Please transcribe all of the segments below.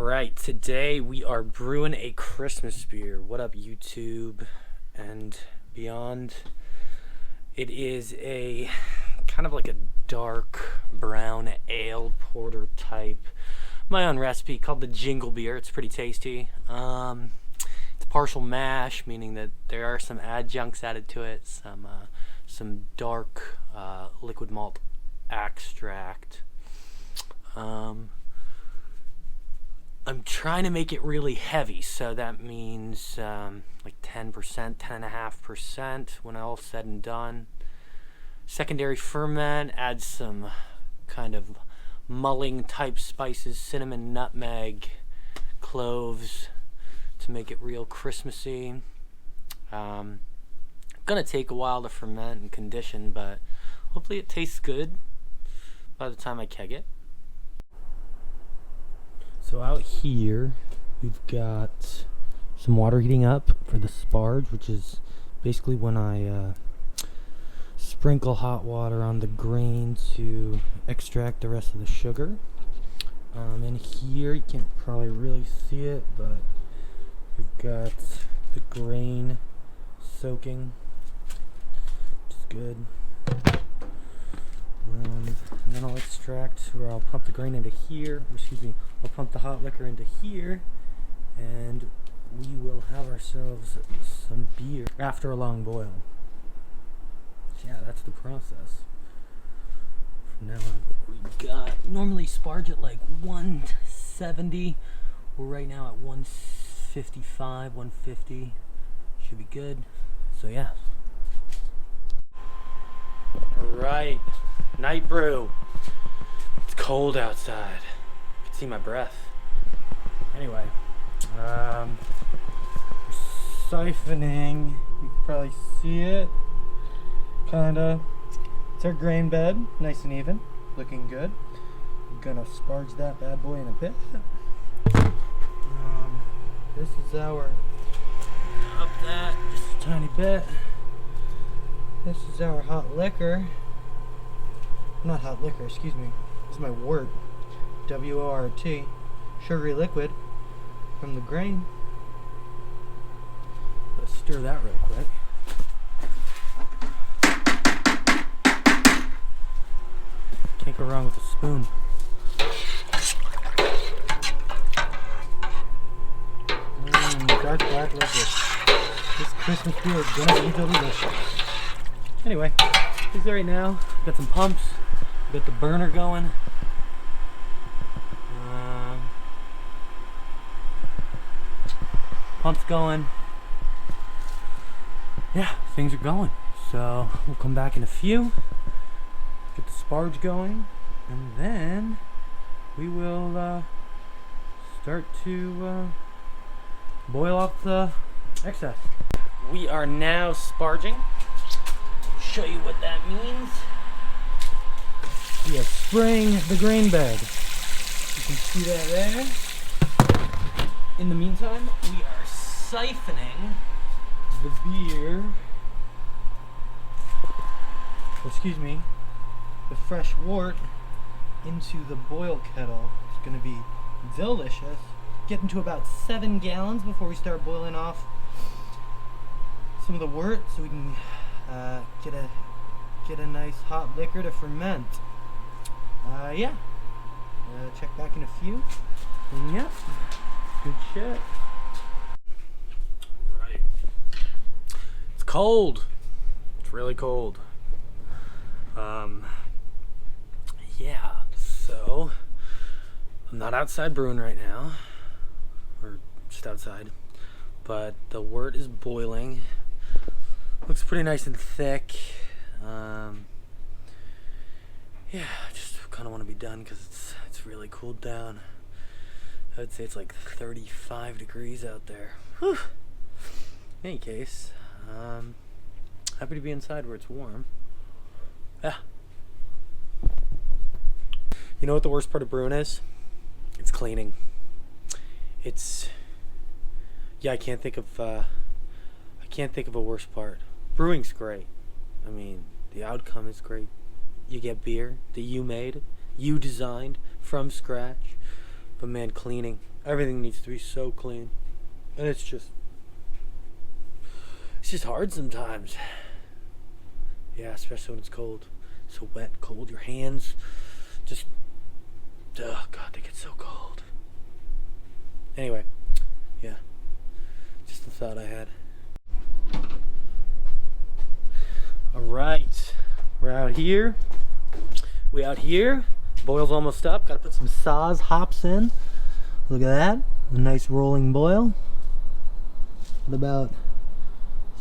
Alright, today we are brewing a Christmas beer. What up, YouTube and beyond? It is a kind of like a dark brown ale porter type. My own recipe called the Jingle Beer. It's pretty tasty. It's partial mash, meaning that there are some adjuncts added to it. Some dark liquid malt extract. I'm trying to make it really heavy, so that means like 10%, 10.5% when all said and done. Secondary ferment, add some kind of mulling type spices, cinnamon, nutmeg, cloves to make it real Christmassy. Gonna take a while to ferment and condition, but hopefully it tastes good by the time I keg it. So out here, we've got some water heating up for the sparge, which is basically when I sprinkle hot water on the grain to extract the rest of the sugar. In here, you can't probably really see it, but we've got the grain soaking, which is good. And then I'll extract, or I'll pump the grain into here, I'll pump the hot liquor into here, and we will have ourselves some beer after a long boil. So yeah, that's the process. From now on, we got, normally sparge at like 170, we're right now at 155, 150, should be good, so yeah. Alright, night brew. It's cold outside. You can see my breath. Anyway, siphoning. You can probably see it. Kinda. It's our grain bed, nice and even, looking good. I'm gonna sparge that bad boy in a bit. This is our, up that just a tiny bit. This is our hot liquor. Not hot liquor, excuse me. This is my wort. W-O-R-T. Sugary liquid from the grain. Let's stir that real quick. Can't go wrong with a spoon. Dark black liquid. This Christmas beer is gonna be delicious. Anyway, he's there right now. Got some pumps. Got the burner going. Pumps going. Yeah, things are going. So we'll come back in a few. Get the sparge going, and then we will start to boil off the excess. We are now sparging. Show you what that means. We are spraying the grain bed. You can see that there. In the meantime, we are siphoning the beer, the fresh wort into the boil kettle. It's going to be delicious. Getting to about 7 gallons before we start boiling off some of the wort, so we can get a nice hot liquor to ferment. Yeah. Check back in a few. And yeah, good shit. Right. It's cold. It's really cold. Yeah. So I'm not outside brewing right now, or just outside, but the wort is boiling. Looks pretty nice and thick. Yeah, I just kind of want to be done because it's really cooled down. I would say it's like 35 degrees out there. Whew. In any case, happy to be inside where it's warm. Yeah. You know what the worst part of brewing is? It's cleaning. I can't think of a worse part. Brewing's great. I mean, the outcome is great. You get beer that you made, you designed from scratch. But man, cleaning. Everything needs to be so clean. And it's just hard sometimes. Yeah, especially when it's cold. So wet, cold. Your hands just, oh God, they get so cold. Anyway, yeah. Just a thought I had. Alright. We're out here. Boil's almost up. Gotta put some Saaz hops in. Look at that. A nice rolling boil. At about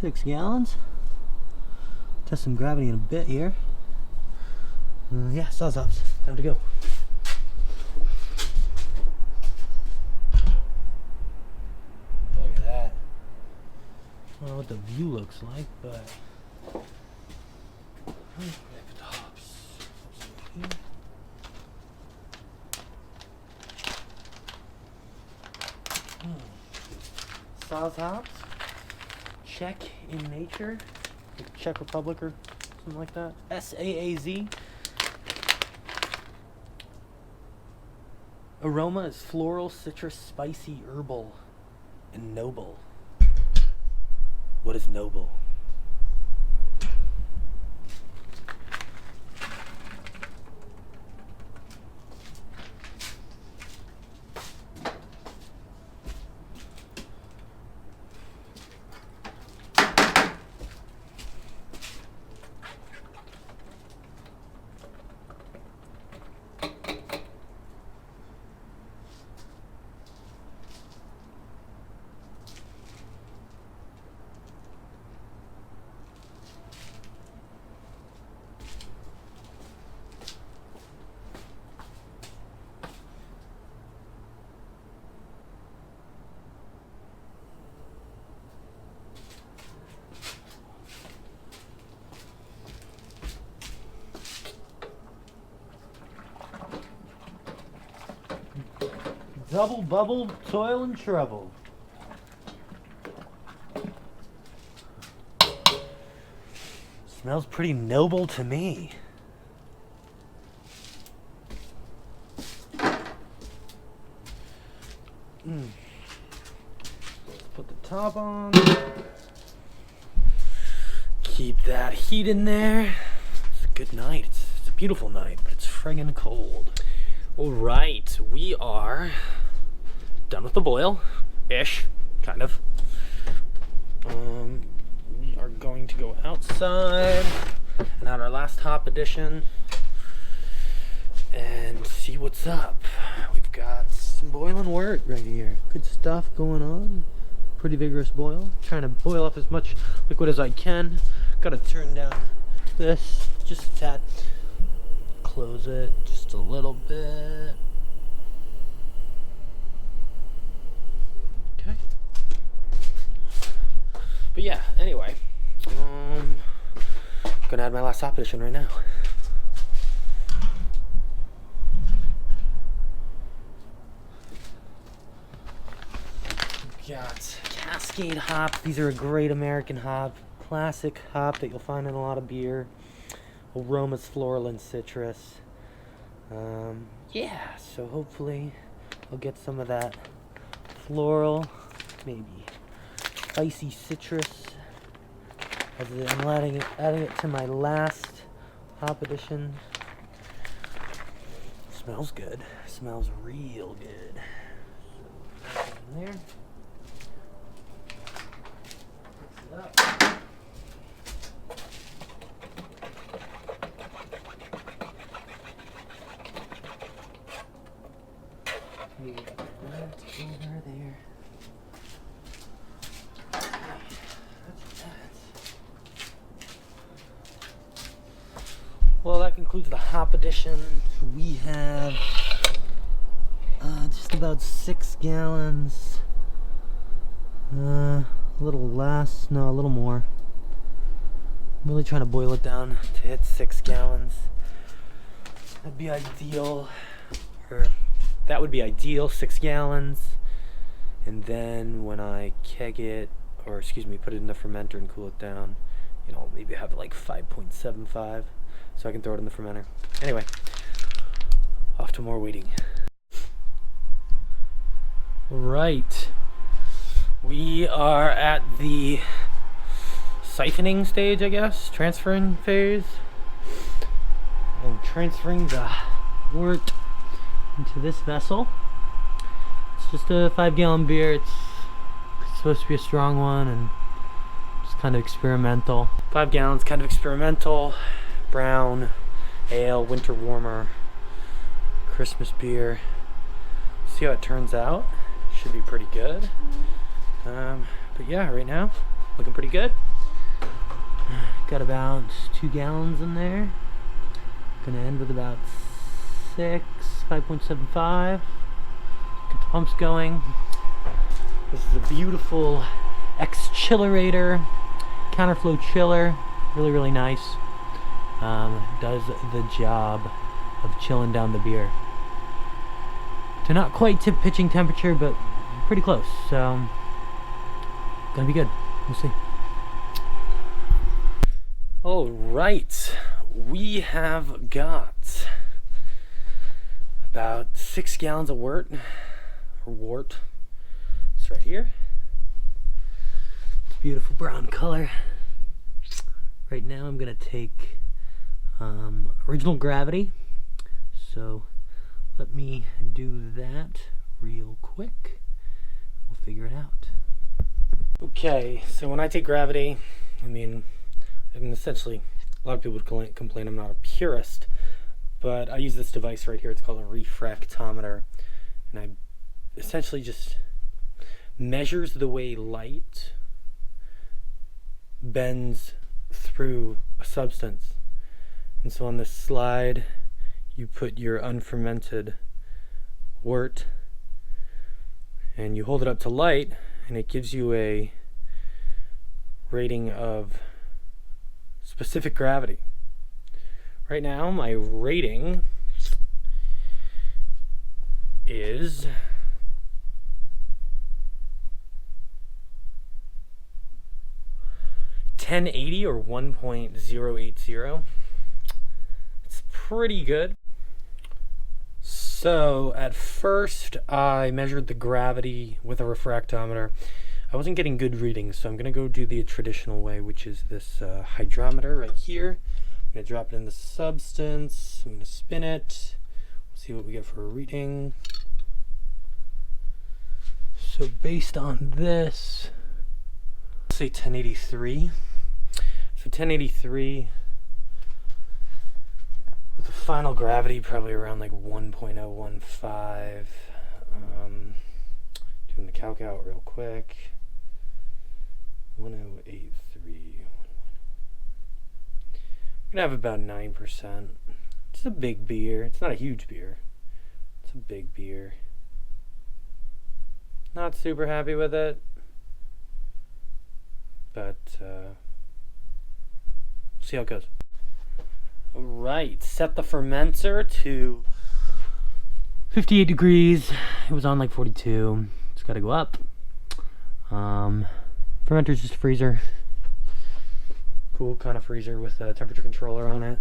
6 gallons. Test some gravity in a bit here. Yeah, Saaz hops. Time to go. Look at that. I don't know what the view looks like, but put the hops here. Saaz hops. Czech in nature. Like Czech Republic or something like that. Saaz. Aroma is floral, citrus, spicy, herbal, and noble. What is noble? Double bubble, toil and trouble. Smells pretty noble to me. Let's put the top on. Keep that heat in there. It's a good night. It's a beautiful night, but it's friggin' cold. Alright, we are done with the boil-ish, kind of. We are going to go outside and add our last hop addition and see what's up. We've got some boiling wort right here. Good stuff going on. Pretty vigorous boil. Trying to boil up as much liquid as I can. Gotta turn down this just a tad. Close it just a little bit. Okay. But yeah, anyway, gonna add my last hop addition right now. We've got Cascade hops. These are a great American hop, classic hop that you'll find in a lot of beer. Aromas floral and citrus. Yeah, so hopefully I'll get some of that floral, maybe spicy citrus as I'm adding it to my last hop addition. Smells good. Smells real good. So, in there. Mix it up. Move that over there. That's that. Well, that concludes the hop addition. We have just about 6 gallons. A little less, no, a little more. I'm really trying to boil it down to hit 6 gallons. That'd be ideal. That would be ideal, 6 gallons. And then when I keg it, or excuse me, put it in the fermenter and cool it down, you know, maybe have like 5.75 so I can throw it in the fermenter. Anyway, off to more waiting. Right. We are at the siphoning stage, I guess, transferring phase. I'm transferring the wort into this vessel. It's just a 5-gallon beer. It's supposed to be a strong one and just kind of experimental. 5 gallons, kind of experimental. Brown ale, winter warmer, Christmas beer. See how it turns out. Should be pretty good. But yeah, right now, looking pretty good. Got about 2 gallons in there. Gonna end with about 5.75. Get the pumps going. This is a beautiful X-Chillerator counterflow chiller. Really, really nice. Does the job of chilling down the beer. To not quite tip pitching temperature, but pretty close. So, gonna be good. We'll see. All right, we have got about 6 gallons of wort. It's right here. It's beautiful brown color. Right now, I'm gonna take original gravity. So let me do that real quick. We'll figure it out. Okay, so when I take gravity, I'm essentially, a lot of people would complain I'm not a purist, but I use this device right here. It's called a refractometer, and I essentially just measures the way light bends through a substance. And so on this slide, you put your unfermented wort and you hold it up to light, and it gives you a rating of specific gravity. Right now, my rating is 1080 or 1.080. It's pretty good. So at first I measured the gravity with a refractometer. I wasn't getting good readings, so I'm gonna go do the traditional way, which is this hydrometer right here. I'm gonna drop it in the substance. I'm gonna spin it. We'll see what we get for a reading. So based on this, let's say 1083. So 1083 with the final gravity probably around like 1.015. Doing the calc out real quick. 1083. I'm gonna have about 9%. It's a big beer. It's not a huge beer. It's a big beer. Not super happy with it, but see how it goes. All right, set the fermenter to 58 degrees. It was on like 42. It's got to go up. Fermenter's just a freezer. Cool kind of freezer with a temperature controller on it.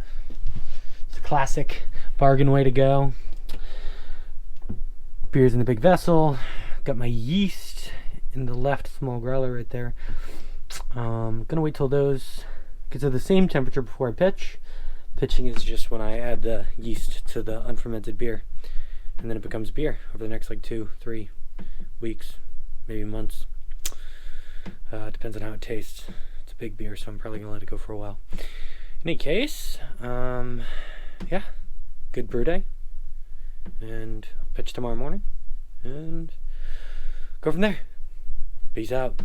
It's a classic bargain way to go. Beer's in the big vessel. Got my yeast in the left small growler right there. Gonna wait till those get to the same temperature before I pitch. Pitching is just when I add the yeast to the unfermented beer, and then it becomes beer over the next like 2-3 weeks, maybe months. Depends on how it tastes. It's a big beer, so I'm probably gonna let it go for a while. In any case, yeah, good brew day, and I'll pitch tomorrow morning and go from there. Peace out.